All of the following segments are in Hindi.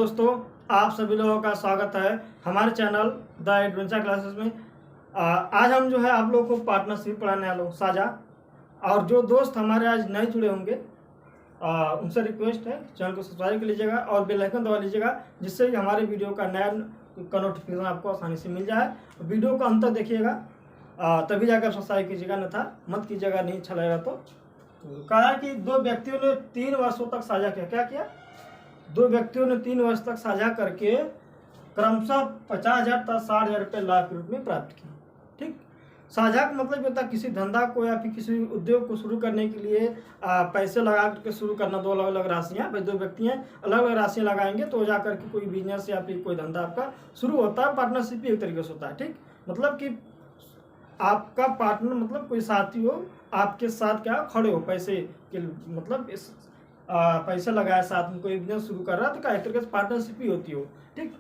दोस्तों, आप सभी लोगों का स्वागत है हमारे चैनल द एडवेंचर क्लासेस में। आज हम जो है आप लोगों को पार्टनरशिप पढ़ाने वाले साझा। और जो दोस्त हमारे आज नए जुड़े होंगे उनसे रिक्वेस्ट है चैनल को सब्सक्राइब कर लीजिएगा और बेल आइकन दबा लीजिएगा, जिससे कि हमारे वीडियो का नया का नोटिफिकेशन आपको आसानी से मिल जाए। वीडियो को अंत तक देखिएगा, तभी जाकर सब्सक्राइब कीजिएगा, अन्यथा मत कीजिएगा, नहीं अच्छा लगेगा। तो कहा कि दो व्यक्तियों ने 3 वर्षों तक साझा किया। क्या किया? दो व्यक्तियों ने 3 वर्ष तक साझा करके क्रमशः 50,000 तथा 60,000 रुपये लाभ के रूप में प्राप्त किए। ठीक, साझा का मतलब होता है किसी धंधा को या फिर किसी उद्योग को शुरू करने के लिए पैसे लगा करके शुरू करना। दो अलग अलग राशियाँ, भाई दो व्यक्ति हैं, अलग अलग राशियाँ लगाएंगे तो जा करके कोई बिजनेस या फिर कोई धंधा आपका शुरू होता है। पार्टनरशिप एक तरीके से होता है। ठीक, मतलब कि आपका पार्टनर मतलब कोई साथी हो, आपके साथ क्या खड़े हो पैसे के, मतलब इस पैसे लगाया साथ में कोई बिजनेस शुरू कर रहा है तो क्या एक तरीके से पार्टनरशिप ही होती हो। ठीक,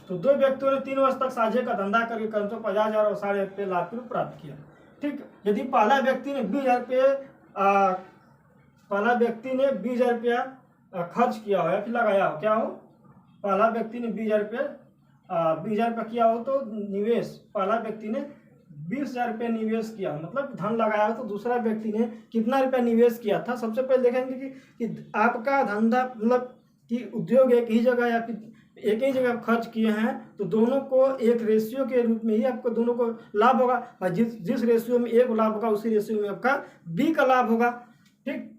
तो दो व्यक्तियों ने 3 वर्ष तक साझे का धंधा करके कम से 50,000 और 60,000 रुपये लाभ के रूप प्राप्त किया। ठीक, यदि पहला व्यक्ति ने 20,000 रुपया खर्च किया हो या फिर लगाया हो, क्या हो, पहला व्यक्ति ने 20,000 रुपये किया हो तो निवेश, पहला व्यक्ति ने 20,000 रुपये निवेश किया, मतलब धन लगाया तो दूसरा व्यक्ति ने कितना रुपया निवेश किया था। सबसे पहले देखेंगे कि आपका धंधा मतलब कि उद्योग एक ही जगह या फिर एक ही जगह खर्च किए हैं तो दोनों को एक रेशियो के रूप में ही आपको दोनों को लाभ होगा। और जिस रेशियो में एक लाभ होगा उसी रेशियो में आपका बी का लाभ होगा। ठीक,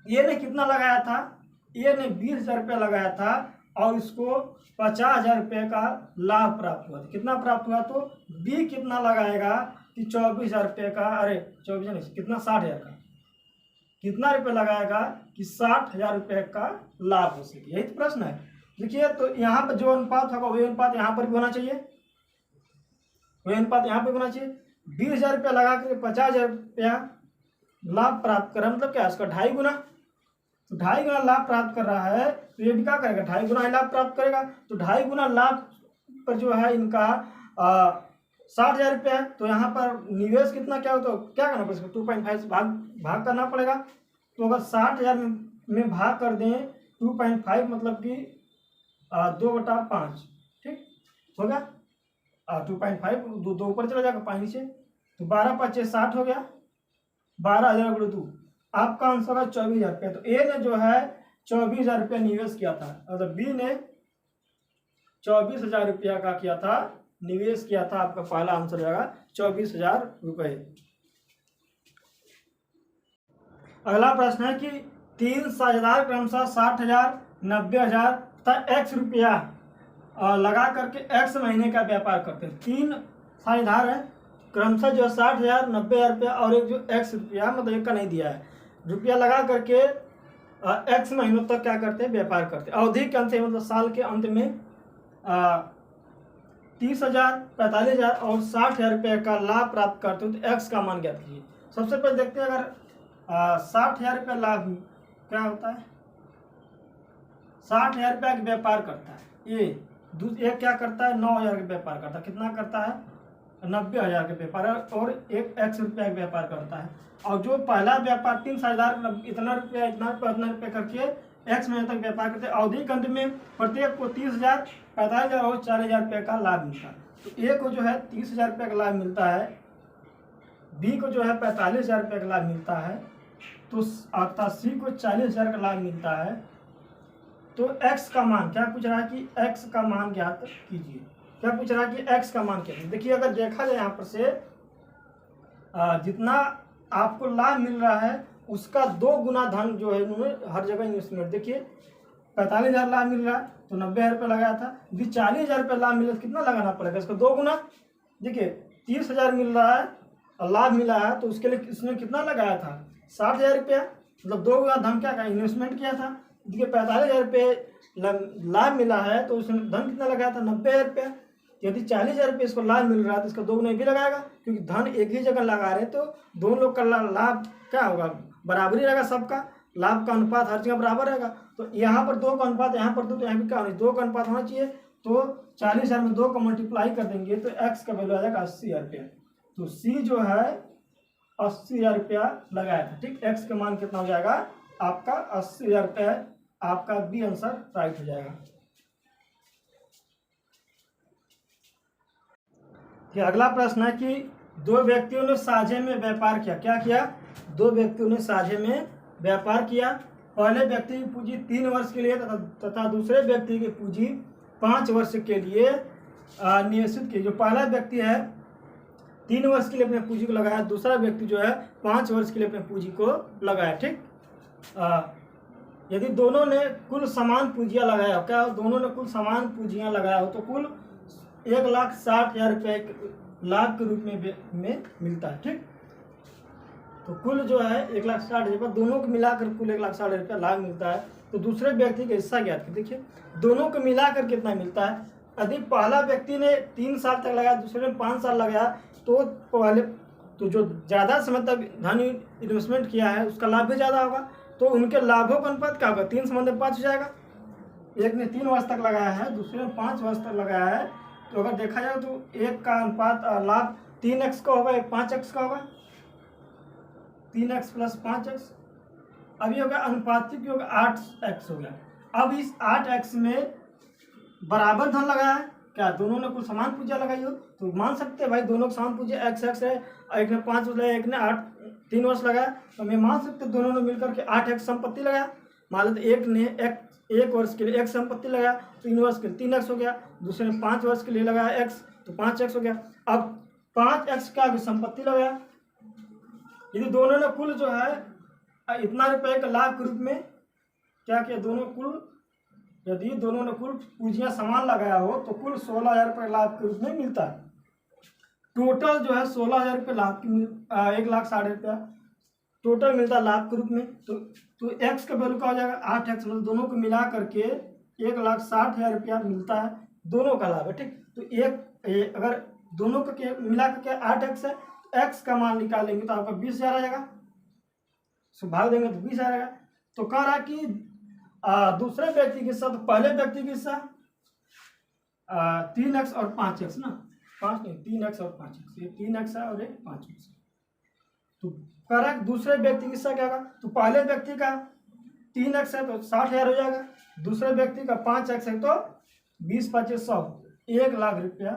ये ने कितना लगाया था? ये ने 20,000 रुपया लगाया था और इसको 50,000 रुपये का लाभ प्राप्त हुआ था। कितना प्राप्त हुआ? तो बी कितना लगाएगा कि 24,000 रुपये का, अरे 24 नहीं, कितना 60,000 का, कितना रुपये लगाएगा कि 60,000 रुपये का लाभ हो सके। यही तो प्रश्न है। देखिए, तो यहाँ पर जो अनुपात होगा वही अनुपात यहाँ पर भी होना चाहिए, वही अनुपात यहाँ पर होना चाहिए। 20,000 रुपया लगा कर 50,000 रुपया लाभ प्राप्त करा, मतलब क्या इसका 2.5 गुना, तो 2.5 गुना लाभ प्राप्त कर रहा है तो ये भी क्या करेगा? 2.5 गुना लाभ प्राप्त करेगा। तो 2.5 गुना लाभ पर जो है इनका 60,000 रुपया है। तो यहाँ पर निवेश कितना क्या हो, तो क्या करना पड़ेगा? 2.5 से भाग करना पड़ेगा। तो अगर 60,000 में भाग कर दें 2.5 मतलब कि 2/5। ठीक हो गया, 2.5 दो ऊपर चला जाएगा 5 नीचे, तो 12×5 = 60 हो गया। 12,000 × 2, आपका आंसर है 24,000 रुपये। तो ए ने जो है 24,000 रुपया निवेश किया था, मतलब बी ने 24,000 रुपया का किया था, निवेश किया था। आपका पहला आंसर जाएगा 24,000 रुपये। अगला प्रश्न है कि 3 साझेदार क्रमशः 60,000, 90,000 तथा x रुपया लगा करके x महीने का व्यापार करते हैं। 3 साझेदार है, क्रमशः जो 60,000, 90,000 रुपया और एक जो x रुपया, मतलब एक का नहीं दिया है, रुपया लगा करके x महीनों तक क्या करते हैं? व्यापार करते हैं। अवधि के अंत में, मतलब साल के अंत में 30,000, 45,000 और 60,000 रुपये का लाभ प्राप्त करते हो तो x का मान ज्ञात कीजिए। सबसे पहले देखते हैं, अगर 60,000 रुपये लाभ क्या होता है? 60,000 रुपये का व्यापार करता है ये, एक क्या करता है? 9,000 का व्यापार करता है। कितना करता है? 90,000 का व्यापार, और एक x रुपया का व्यापार करता है। और जो पहला व्यापार 3 साझेदार इतना रुपया इतना रुपया करके x महीने तक व्यापार करते हैं। अवधि के अंत में प्रत्येक को 30,000, 45,000 और 40,000 रुपये का लाभ मिलता है। तो ए को जो है 30,000 रुपये का लाभ मिलता है, बी को जो है 45,000 रुपये का लाभ मिलता है, तो अर्थात सी को 40,000 का लाभ मिलता है। तो x का मान क्या पूछ रहा है कि x का मान ज्ञात कीजिए। क्या पूछ रहा है कि x का मान क्या है? देखिए, अगर देखा जाए यहाँ पर से जितना आपको लाभ मिल रहा है उसका 2 गुना धन जो है इन्होंने हर जगह इन्वेस्टमेंट। देखिए, 45,000 लाभ मिल रहा है तो 90,000 रुपये लगाया था। यदि 40,000 रुपये लाभ मिला तो कितना लगाना पड़ेगा? इसका 2 गुना। देखिए, 30,000 मिल रहा है और लाभ मिला है तो उसके लिए इसने कितना लगाया था? 60,000 रुपया, मतलब 2 गुना धन क्या इन्वेस्टमेंट किया था। देखिए, 45,000 रुपये लाभ मिला है तो उसने धन कितना लगाया था? 90,000 रुपया। यदि 40,000 रुपये इसको लाभ मिल रहा है तो इसका 2 गुना भी लगाएगा, क्योंकि धन एक ही जगह लगा रहे तो दोनों लोग का लाभ क्या होगा? बराबरी रहेगा, सबका लाभ का अनुपात हर जगह बराबर रहेगा। तो यहाँ पर 2 का अनुपात, यहाँ पर 2, तो यहाँ भी क्या होना चाहिए? 2 का अनुपात होना चाहिए। तो 40,000 में 2 का मल्टीप्लाई कर देंगे तो x का वैल्यू आ जाएगा 80,000 रुपया। तो सी जो है 80,000 रुपया लगाया था। ठीक, x का मान कितना हो जाएगा? आपका 80,000 रुपया आपका बी आंसर राइट हो जाएगा। फिर अगला प्रश्न है कि दो व्यक्तियों ने साझे में व्यापार किया। क्या किया? दो व्यक्तियों ने साझे में व्यापार किया। पहले व्यक्ति की पूंजी 3 वर्ष के लिए तथा दूसरे व्यक्ति की पूंजी 5 वर्ष के लिए निवेशित की। जो पहला व्यक्ति है 3 वर्ष के लिए अपने पूंजी को लगाया, दूसरा व्यक्ति जो है 5 वर्ष के लिए अपने पूंजी को लगाया। ठीक, यदि दोनों ने कुल समान पूंजियां लगाया, क्या दोनों ने कुल समान पूंजियां लगाया हो तो कुल 1,60,000 रुपये लाभ के रूप में मिलता है। ठीक, तो कुल जो है 1,60,000 रुपये, दोनों को मिलाकर कुल 1,60,000 रुपये लाभ मिलता है। तो दूसरे व्यक्ति का हिस्सा ज्ञात कर। देखिए दोनों को मिलाकर कितना मिलता है। यदि पहला व्यक्ति ने 3 साल तक लगाया, दूसरे ने 5 साल लगाया, तो पहले तो जो ज़्यादा समय तक धन इन्वेस्टमेंट किया है उसका लाभ भी ज़्यादा होगा। तो उनके लाभों का अनुपात क्या होगा? 3 संबंध 5 हो जाएगा। एक ने 3 वर्ष तक लगाया है, दूसरे ने 5 वर्ष तक लगाया है, तो अगर देखा जाए तो एक का अनुपात लाभ 3x का होगा, एक 5x का होगा। 3x + 5x अभी होगा अनुपातिक योग 8x हो गया। अब इस 8x में बराबर धन लगाया है, क्या दोनों ने कुछ समान पूंजी लगाई हो तो मान सकते हैं भाई दोनों को समान पूंजी x है, एक ने 5 वर्ष लगाया, एक ने 3 वर्ष लगाया, तो मैं मान सकते दोनों ने मिलकर के 8x संपत्ति लगाया। मान लो एक ने 1 वर्ष के लिए x संपत्ति लगाया, 3 वर्ष के लिए 3x हो गया, दूसरे ने 5 वर्ष के लिए लगाया x तो 5x हो गया। अब 5x का भी संपत्ति लगाया। यदि दोनों ने कुल जो है इतना रुपए के लाभ के रूप में क्या किया, यदि दोनों ने कुल पूंजियां समान लगाया हो तो कुल 16,000 रुपये लाभ के रूप में मिलता है। टोटल जो है 16,000 रुपये लाभ की 1,60,000 रुपया टोटल मिलता है लाभ के रूप में। तो x का वैल्यू क्या हो जाएगा? 8x, मतलब दोनों को मिला करके 1,60,000 रुपया मिलता है, दोनों का लाभ है। ठीक, तो अगर दोनों को मिला करके 8x है, x का मान निकालेंगे तो आपका 20,000 आ जाएगा, भाग देंगे तो 20,000 आएगा। तो कह रहा कि दूसरे व्यक्ति के हिस्सा, तो पहले व्यक्ति के हिस्सा 3x और 5x ना, 5 नहीं 3x और 5x, ये 3x है और एक 5x। तो कह रहा है दूसरे व्यक्ति के हिस्सा क्या होगा? तो पहले व्यक्ति का 3x है तो 60,000 हो जाएगा, दूसरे व्यक्ति का 5x है तो 20 × 5 = 100, 1,00,000 रुपया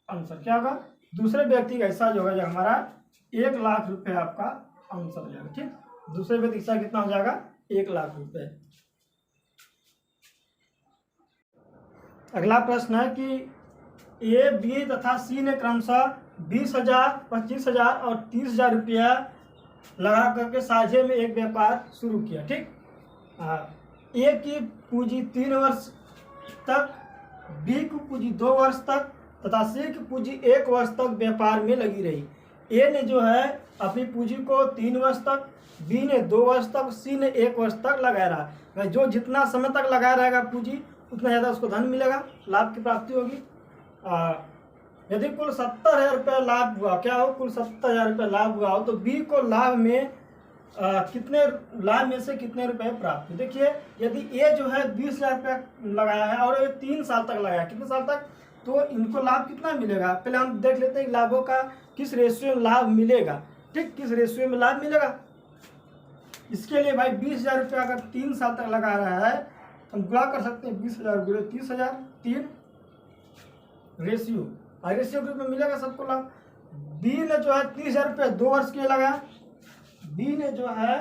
आंसर क्या होगा? दूसरे व्यक्ति का हिस्सा जो होगा हमारा 1,00,000 रुपये आपका आंसर हो जाएगा। ठीक, दूसरे व्यक्ति का हिस्सा कितना हो जाएगा? 1,00,000 रुपये। अगला प्रश्न है कि ए, बी तथा सी ने क्रमशः 20,000, 25,000 और 30,000 रुपया लगा करके साझे में एक व्यापार शुरू किया। ठीक, ए की पूंजी 3 वर्ष तक, बी की पूंजी 2 वर्ष तक तथा सी की पूंजी 1 वर्ष तक व्यापार में लगी रही। ए ने जो है अपनी पूंजी को 3 वर्ष तक, बी ने 2 वर्ष तक, सी ने 1 वर्ष तक लगाया रहा। जो जितना समय तक लगाया रहेगा पूंजी उतना ज़्यादा उसको धन मिलेगा, लाभ की प्राप्ति होगी। यदि कुल 70,000 रुपये लाभ हुआ, क्या हो? कुल 70,000 रुपये लाभ हुआ हो तो बी को लाभ में से कितने रुपए प्राप्त हुए? देखिए यदि ए जो है 20,000 रुपये लगाया है और ये 3 साल तक लगाया, कितने साल तक, तो इनको लाभ कितना मिलेगा? पहले हम देख लेते हैं कि लाभों का किस रेशियो में लाभ मिलेगा। ठीक, किस रेशियो में लाभ मिलेगा, इसके लिए भाई 20,000 रुपया अगर 3 साल तक लगा रहा है हम गुणा कर सकते हैं, 20,000 × 30,000, 3 रेशियो के रूप में मिलेगा सबको लाभ। बी ने जो है 30,000 रुपये 2 वर्ष के लिए लगाया, बी ने जो है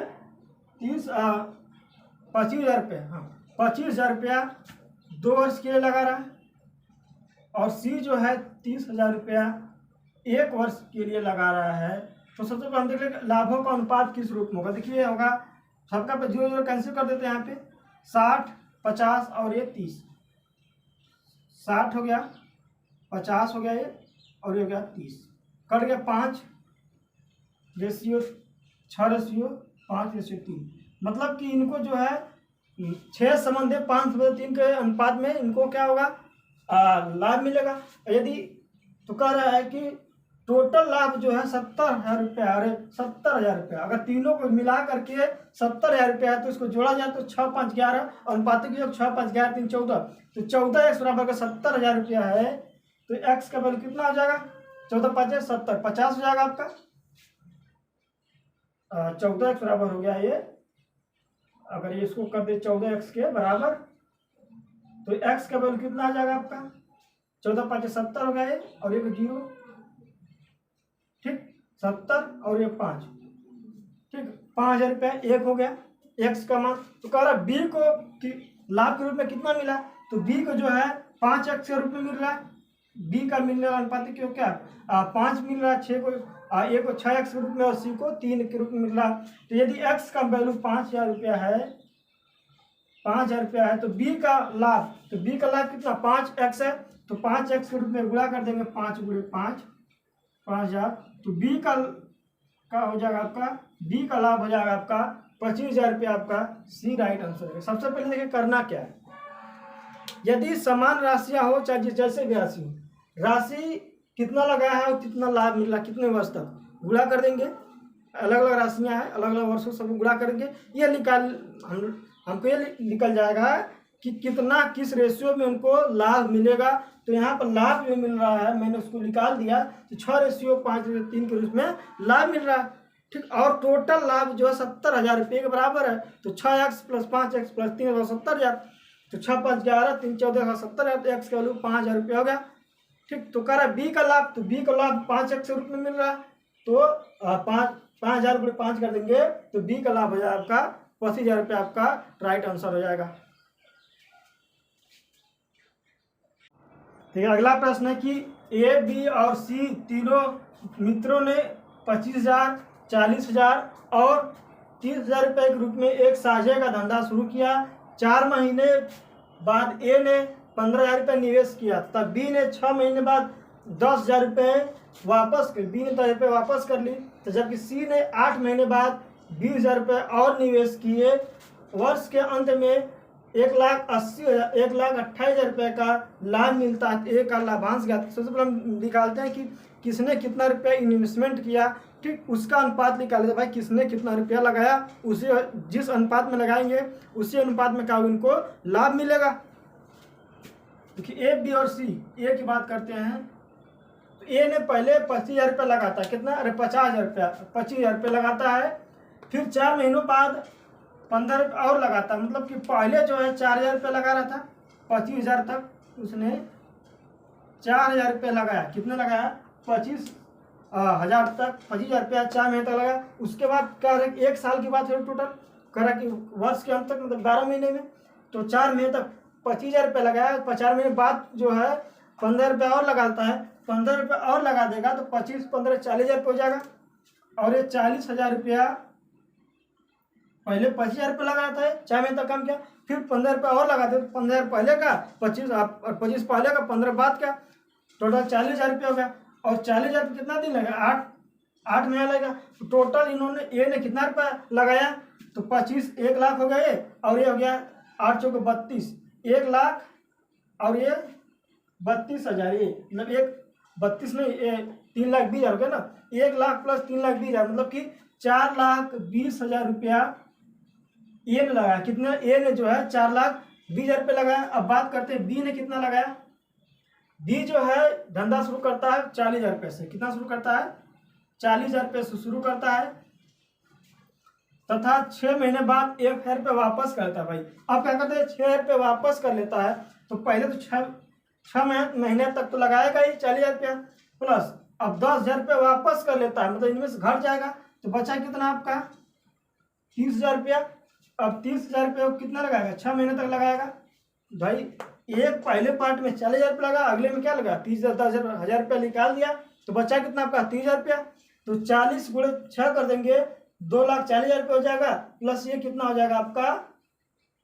25,000 रुपये, हाँ 25,000 रुपया 2 वर्ष के लिए लगा रहा है, और सी जो है 30,000 रुपया 1 वर्ष के लिए लगा रहा है। तो सबसे पहले हम देख लेंगे लाभों का अनुपात किस रूप में होगा। देखिए होगा सबका पे 0 कैंसिल कर देते हैं, यहाँ पे 60, 50 और ये 30, 60 हो गया, 50 हो गया ये, और ये हो गया 30, कट गया 5 रेशियो 6 रेशियो 5 रेशियो 3, मतलब कि इनको जो है 6 संबंध 5/3 के अनुपात में इनको क्या होगा? लाभ मिलेगा। यदि तो कह रहा है कि टोटल लाभ जो है 70,000 रुपया, अरे 70,000 रुपया, अगर तीनों को मिला करके 70,000 रुपया है तो इसको जोड़ा जाए तो 6, 5, 11 और अनुपातिक योग 6, 5, 11, 3, 14, तो 14x बराबर 70,000 रुपया है तो x का वैल्यू कितना हो जाएगा? 14, 5, 70, 50 हो जाएगा आपका। 14x बराबर हो गया ये अगर ये इसको कर दे 14x के बराबर, तो x का वैल्यू कितना आ जाएगा आपका 14×5 = 70 हो गया ये, और एक 0, ठीक 70 और ये 5, ठीक 5,000 रुपया एक हो गया x का मान। तो कह रहा b को लाभ के रूप में कितना मिला, तो b को जो है 5x के रूप में मिल रहा है, b का मिलने वाला अनुपात क्यों क्या 5 मिल रहा है, 6 को a को 6x के रूप में और c को 3 के रूप में मिल रहा है। तो यदि x का वैल्यू 5,000 रुपया है, 5,000 रुपया है, तो b का लाभ, तो b का लाभ कितना 5x है, तो 5x के रूप में गुणा कर देंगे, 5 × 5 5,000, तो b का हो जाएगा आपका, b का लाभ हो जाएगा आपका 25,000 रुपया, आपका सी राइट आंसर है। सबसे पहले देखिए करना क्या है, यदि समान राशियां हो चाहे जैसे भी राशि हो, राशि कितना लगाया है और कितना लाभ मिला कितने वर्ष तक गुणा कर देंगे, अलग अलग राशियां हैं अलग अलग वर्षों से गुणा करेंगे, ये हमको ये निकल जाएगा कि कितना किस रेशियो में उनको लाभ मिलेगा। तो यहाँ पर लाभ जो मिल रहा है मैंने उसको निकाल दिया, तो 6:5:3 के रूप में लाभ मिल रहा है, ठीक। और टोटल लाभ जो है 70,000 रुपये के बराबर है, तो 6x + 5x + 3 70,000, तो 6×5 = 11, 3 × 14 = 70,000, तो x का वैल्यू 5,000 रुपये हो गया, ठीक। तो कह रहा है b का लाभ, तो b का लाभ 5x के रूप में मिल रहा है, तो 5,000 × 5 कर देंगे, तो b का लाभ हो जाएगा आपका 25,000 रुपये, आपका राइट आंसर हो जाएगा। ठीक है, अगला प्रश्न है कि ए बी और सी तीनों मित्रों ने 25,000, 40,000 और 30,000 रुपये के रूप में एक साझे का धंधा शुरू किया। 4 महीने बाद ए ने 15,000 रुपये निवेश किया, तब बी ने 6 महीने बाद 10,000 रुपये वापस कर, बी ने 10,000 रुपये वापस कर ली, तो जबकि सी ने 8 महीने बाद 20,000 रुपये और निवेश किए। वर्ष के अंत में 1,28,000 रुपये का लाभ मिलता है, ए का लाभांश गया। सबसे पहले हम निकालते हैं कि किसने कितना रुपया इन्वेस्टमेंट किया, ठीक, उसका अनुपात निकाले। भाई किसने कितना रुपया लगाया, उसे जिस अनुपात में लगाएंगे उसी अनुपात में क्या इनको लाभ मिलेगा। देखिए ए बी और सी, ए की बात करते हैं, तो ए ने पहले 25,000 रुपये लगाता है, कितना, अरे 50,000 रुपया, 25,000 रुपये लगाता है, फिर 4 महीनों बाद 15 रुपये और लगाता है, मतलब कि पहले जो है 4,000 रुपये लगा रहा था, 25,000 तक उसने 4,000 रुपये लगाया, कितने लगाया 25,000 तक, 25,000 रुपया 4 महीने तक लगाया। उसके बाद क्या रहा, 1 साल की बात है टोटल, करा कि वर्ष के अंत तक मतलब 12 महीने में, तो 4 महीने तक 25,000 रुपये लगाया, 4 महीने बाद जो है 15 रुपये और लगाता है, 15 रुपये और लगा देगा, तो 25 15 40,000 रुपये हो जाएगा। और ये 40,000 रुपया पहले 25,000 रुपये लगाता है, 4 महीने तक काम किया, फिर 15 रुपये और लगाते हैं, 15,000 पहले का, 25 पहले का, 15 बाद का, टोटल 40,000 रुपये हो गया। और 40,000 रुपये कितना दिन लगा, 8 महीना लगेगा। तो टोटल इन्होंने ए ने कितना रुपया लगाया, तो 25, 1 लाख हो गया ये, और ये हो गया 8 चौके 32, 1 लाख और ये 32,000, ये मतलब 32 नहीं, 3,20,000 हो गया ना, 1 लाख + 3,20,000 मतलब कि 4,20,000 रुपया ए ने लगाया। कितना, ए ने जो है 4,20,000 रुपये लगाया। अब बात करते हैं बी ने कितना लगाया। बी जो है धंधा शुरू करता है 40,000 रुपये से, कितना शुरू करता है 40,000 रुपये से शुरू करता है, तथा 6 महीने बाद 1,000 रुपये वापस करता है। भाई अब क्या करते हैं, 6,000 रुपये वापस कर लेता है, तो पहले तो 6 महीने तक तो लगाएगा ही 40,000 रुपया, प्लस अब 10,000 रुपये वापस कर लेता है, मतलब इनमें से घट जाएगा, तो बचा कितना आपका 30,000 रुपया। अब 30,000 रुपये को कितना लगाएगा, 6 महीने तक लगाएगा। भाई एक पहले पार्ट में 40,000 रुपये लगा, अगले में क्या लगा 30,000, 10,000 रुपया निकाल दिया, तो बचा कितना आपका 30,000 रुपया। तो 40 × 6 कर देंगे, 2,40,000 रुपये हो जाएगा, प्लस ये कितना हो जाएगा आपका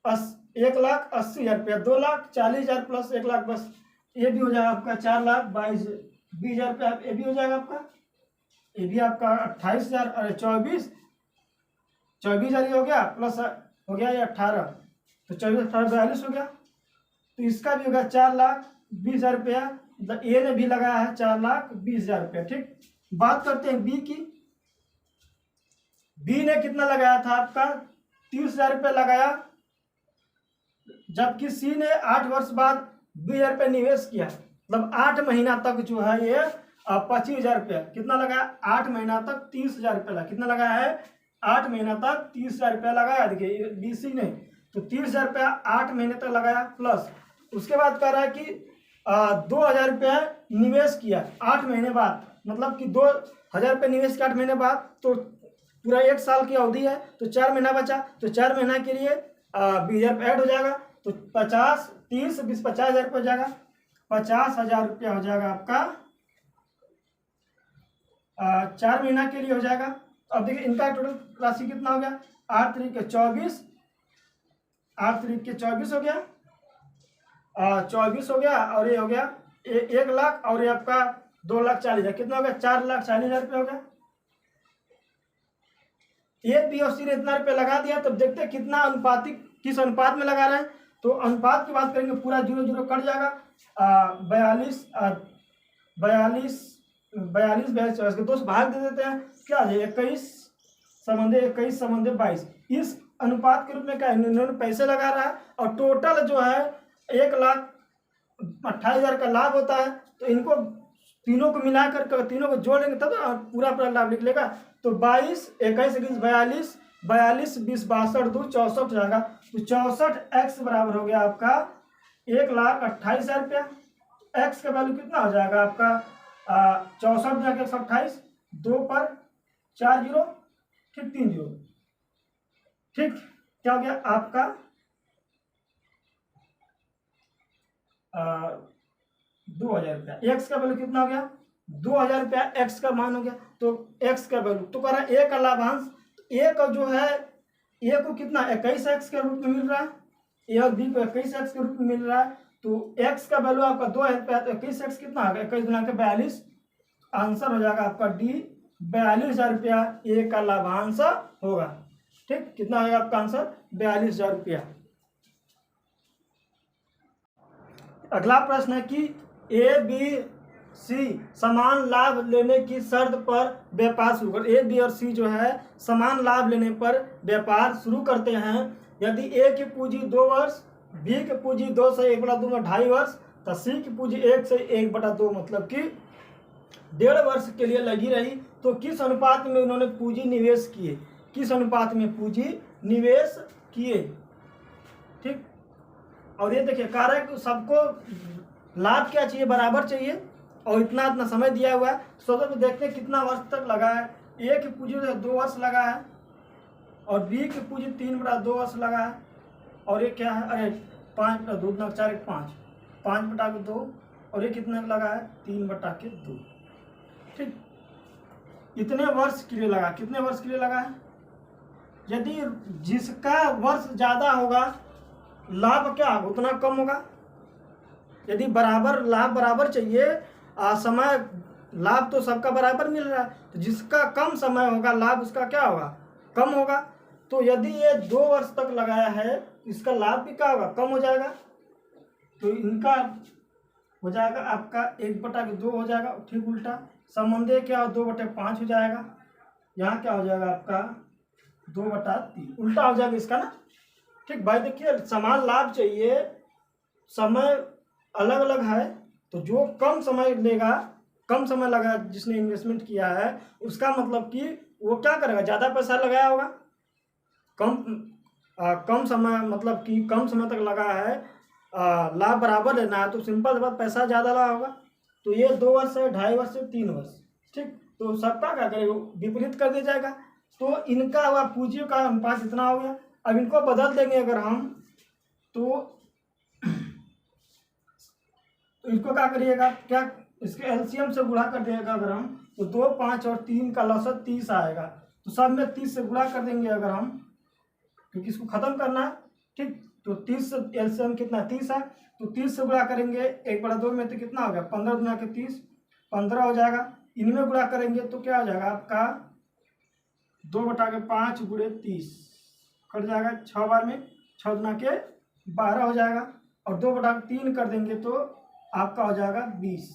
1,80,000 रुपया, 2,40,000 प्लस 1 लाख, बस ये भी हो जाएगा आपका 4,20,000 रुपया, ये भी हो जाएगा आपका, ये भी आपका 28,000, अरे 24,000 हो गया, प्लस हो गया ये 18, तो 24 18 42 हो गया। तो इसका भी होगा 4,20,000 रुपया, ए ने भी लगाया है 4,20,000 रुपया, ठीक। बात करते हैं बी की। बी ने कितना लगाया था आपका 30,000 रुपये लगाया, जबकि सी ने 8 वर्ष बाद 20,000 रुपये निवेश किया, मतलब 8 महीना तक जो है ये 25,000 रुपया, कितना लगाया 8 महीना तक 30,000 रुपये लगा, कितना लगाया है 8 महीना तक 30,000 रुपया लगाया, देखिए BC ने तो 30,000 रुपया 8 महीने तक लगाया, प्लस उसके बाद कह रहा है कि 2,000 रुपया निवेश किया 8 महीने बाद, मतलब कि 2,000 रुपये निवेश किया 8 महीने बाद, तो पूरा 1 साल की अवधि है, तो 4 महीना बचा, तो 4 महीना के लिए 20,000 रुपया ऐड हो जाएगा, तो 50, 30, 20, 50,000 रुपया हो जाएगा, 50,000 रुपया हो जाएगा आपका 4 महीना के लिए हो जाएगा। अब देखिए इनका टोटल राशि कितना हो गया, 8 तरीक के 24, 8 तरीक के 24 हो गया, 24 हो गया, और ये हो गया 1 लाख, और ये आपका 2,40,000, कितना हो गया 4,40,000 रुपया हो गया। ए बी और सी ने इतना रुपया लगा दिया, तब देखते हैं कितना अनुपातिक किस अनुपात में लगा रहे हैं, तो अनुपात की बात करेंगे पूरा 0 कट जाएगा, 42 42 2 से भाग दे देते हैं, क्या आ जाए 21/22। इस अनुपात के रूप में क्या है, इन्होंने पैसे लगा रहा है, और टोटल जो है 1,28,000 का लाभ होता है, तो इनको तीनों को मिलाकर तीनों को जोड़ लेंगे तब पूरा लाभ निकलेगा। तो 22, 21, 42, 42, 20, 62, 2, 64 हो जाएगा, तो 64x बराबर हो गया आपका 1,28,000 रुपया। एक्स का वैल्यू कितना हो जाएगा आपका 64 जाके 128, 2 पर 4 जीरो, ठीक 3 जीरो, ठीक क्या हो गया आपका 2,000 रुपया। एक्स का वैल्यू कितना हो गया 2,000 रुपया, एक्स का मान हो गया, तो एक्स का वैल्यू तो कह रहा है ए का लाभांश, ए का जो है ए को कितना 21x के रूप में मिल रहा है, ए और बी को 21x के रूप में मिल रहा है, तो एक्स का वैल्यू आपका 2,000 रुपया, तो 21x कितना आ गया 21 गुना के 42, आंसर हो जाएगा आपका डी 42,000 रुपया ए का लाभांश होगा। ठीक, कितना होगा आपका आंसर 42,000 रुपया। अगला प्रश्न है कि ए बी सी समान लाभ लेने की शर्त पर व्यापार शुरू कर, ए बी और सी जो है समान लाभ लेने पर व्यापार शुरू करते हैं। यदि ए की पूंजी 2 वर्ष, बी की पूंजी 2 से 1/2 में 2.5 वर्ष, तो सी की पूंजी 1 से 1/2 मतलब कि 1.5 वर्ष के लिए लगी रही, तो किस अनुपात में उन्होंने पूंजी निवेश किए, किस अनुपात में पूंजी निवेश किए। ठीक, और ये देखिए कारक सबको लाभ क्या चाहिए, बराबर चाहिए, और इतना इतना समय दिया हुआ है। सोचो तो देखते हैं कितना वर्ष तक लगा है। ए की पूंजी 2 वर्ष लगा है, और बी की पूंजी 3/2 वर्ष लगा है, और ये क्या है, अरे 5/2 4 5 5/2, और ये कितना लगा है 3/2। ठीक, इतने वर्ष के लिए लगा, कितने वर्ष के लिए लगा है। यदि जिसका वर्ष ज़्यादा होगा लाभ क्या होगा उतना कम होगा। यदि बराबर लाभ बराबर चाहिए, समय लाभ तो सबका बराबर मिल रहा है, तो जिसका कम समय होगा लाभ उसका क्या होगा कम होगा। तो यदि ये 2 वर्ष तक लगाया है, इसका लाभ भी क्या होगा कम हो जाएगा, तो इनका हो जाएगा आपका 1/2 हो जाएगा। ठीक उल्टा संबंध क्या हो 2/5 हो जाएगा, यहाँ क्या हो जाएगा आपका 2/3 उल्टा हो जाएगा इसका ना। ठीक भाई, देखिए समान लाभ चाहिए, समय अलग अलग है, तो जो कम समय लेगा, कम समय लगा जिसने इन्वेस्टमेंट किया है, उसका मतलब कि वो क्या करेगा ज़्यादा पैसा लगाया होगा। कम समय मतलब कि कम समय तक लगा है, लाभ बराबर लेना है, तो सिंपल बात पैसा ज़्यादा लगा होगा। तो ये 2 वर्ष है, 2.5 वर्ष है, 3 वर्ष। ठीक, तो सबका क्या करेगा विपरीत कर दिया जाएगा। तो इनका हुआ पूंजी का अनुपात इतना हो गया। अब इनको बदल देंगे अगर हम, तो इसको क्या करिएगा, क्या इसके एलसीएम से गुणा कर दिएगा अगर हम, तो 2, 5 और 3 का लौसत 30 आएगा। तो सब में 30 से गुणा कर देंगे अगर हम, क्योंकि इसको खत्म करना है। ठीक, तो 30 से एलसीएम कितना 30 है, तो 30 से गुणा करेंगे 1/2 में, तो कितना हो गया 15 गुना के 30 15 हो जाएगा। इनमें गुणा करेंगे तो क्या हो जाएगा आपका 2/5 गुणे 30 कट जाएगा, 6 बार में 6 गुना के 12 हो जाएगा, और 2/3 कर देंगे तो आपका हो जाएगा 20।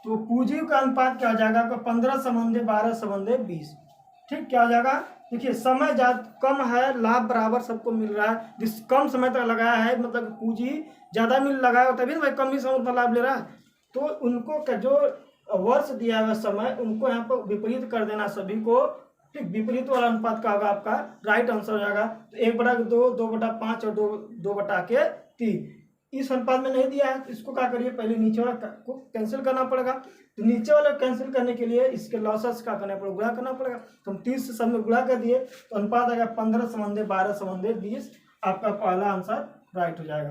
तो पूंजी का अनुपात क्या हो जाएगा आपका 15/12/20। ठीक, क्या हो जाएगा, देखिए समय ज्यादा कम है, लाभ बराबर सबको मिल रहा है। जिस कम समय तक लगाया है मतलब पूंजी ज़्यादा मिल लगाया, तभी ना भाई कम ही समय तक लाभ ले रहा है। तो उनको जो वर्ष दिया हुआ समय उनको यहाँ पर विपरीत कर देना सभी को। ठीक, विपरीत वाला अनुपात का होगा आपका राइट आंसर हो जाएगा। तो 1/2, 2/5 और 2/3। इस अनुपात में नहीं दिया है तो इसको क्या करिए, पहले नीचे वाला को कैंसिल करना पड़ेगा। तो नीचे वाला कैंसिल करने के लिए इसके लॉसेस का करना पड़ेगा, गुणा करना पड़ेगा। तो हम 30 से सब में गुणा कर दिए तो अनुपात आएगा 15/12/20। आपका पहला आंसर राइट हो जाएगा।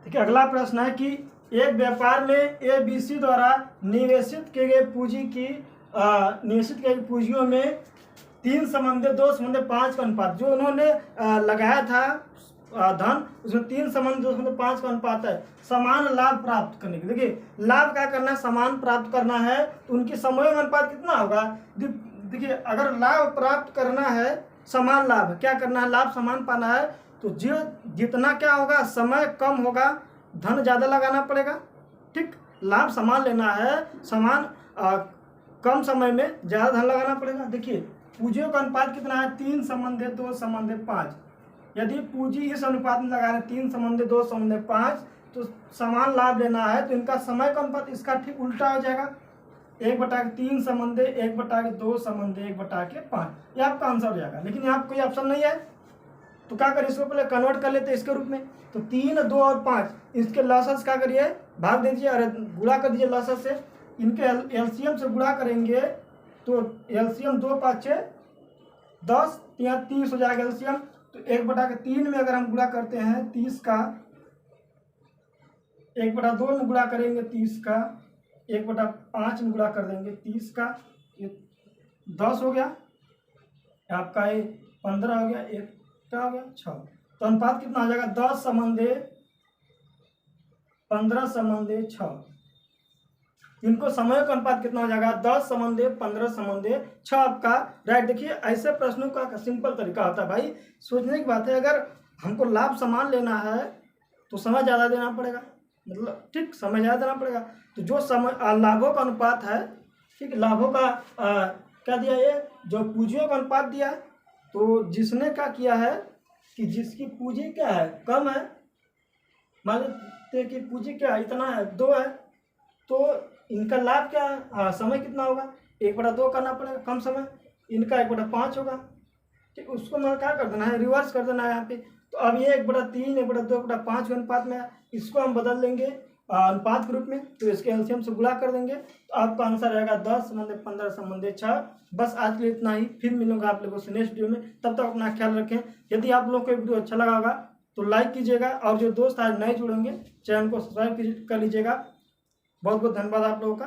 ठीक है, अगला प्रश्न है कि एक व्यापार में ABC द्वारा निवेशित किए गए पूंजियों में 3:2:5 का अनुपात, जो उन्होंने लगाया था धन, उसमें 3:2:5 का अनुपात है। समान लाभ प्राप्त करने के, देखिए लाभ क्या करना है, समान प्राप्त करना है, तो उनकी समय अनुपात कितना होगा। देखिए अगर लाभ प्राप्त करना है, समान लाभ क्या करना है, लाभ समान पाना है, तो जितना क्या होगा, समय कम होगा, धन ज़्यादा लगाना पड़ेगा। ठीक, लाभ समान लेना है, समान कम समय में ज़्यादा धन लगाना पड़ेगा। देखिए पूंजियों का अनुपात कितना है, 3:2:5। यदि पूंजी इस अनुपात में लगा रहे 3:2:5, तो समान लाभ लेना है तो इनका समय का अनुपात इसका ठीक उल्टा हो जाएगा, 1/3 1/2 ये आपका आंसर हो जाएगा। लेकिन यहाँ कोई ऑप्शन नहीं है तो क्या करिए, इसको पहले कन्वर्ट कर लेते हैं इसके रूप में। तो 3, 2 और 5 इसके लॉसेस क्या करिए, भाग दीजिए और गुणा कर दीजिए लॉसेस से। इनके एलसीएम से गुणा करेंगे तो एलसीएम 2 5 6 10, यहाँ 30 हो जाएगा एलसीएम। तो 1/3 में अगर हम गुणा करते हैं 30 का, 1/2 में गुणा करेंगे 30 का, 1/5 में गुणा कर देंगे 30 का, ये 10 हो गया आपका, ये 15 हो गया, 1 हो गया 6। तो अनुपात कितना हो जाएगा, 10:15:6। इनको समय का अनुपात कितना हो जाएगा, 10:15:6 आपका राइट। देखिए ऐसे प्रश्नों का सिंपल तरीका होता है भाई, सोचने की बात है। अगर हमको लाभ समान लेना है तो समय ज़्यादा देना पड़ेगा, मतलब ठीक समय ज़्यादा देना पड़ेगा। तो जो समय लाभों का अनुपात है, ठीक, लाभों का क्या दिया, ये जो पूंजियों का अनुपात दिया है, तो जिसने क्या किया है कि जिसकी पूंजी क्या है, कम है, मान लेते कि पूंजी क्या है, इतना है, 2 है, तो इनका लाभ क्या है, समय कितना होगा, 1/2 करना पड़ेगा, कम समय, इनका 1/5 होगा। ठीक, उसको मतलब क्या कर देना है, रिवर्स कर देना है यहाँ पे। तो अब ये 1/3 1/2 1/5 के अनुपात में है, इसको हम बदल देंगे अनुपात के रूप में, तो इसके एलसीएम से गुणा कर देंगे। तो आपका आंसर रहेगा 10:15:6। बस आज के लिए इतना ही, फिर मिलूंगा आप लोगों से नेक्स्ट वीडियो में। तब तक अपना ख्याल रखें। यदि आप लोगों को वीडियो अच्छा लगा होगा तो लाइक कीजिएगा, और जो दोस्त आज नए जुड़ेंगे चैनल को सब्सक्राइब कर लीजिएगा। बहुत बहुत धन्यवाद आप लोगों का।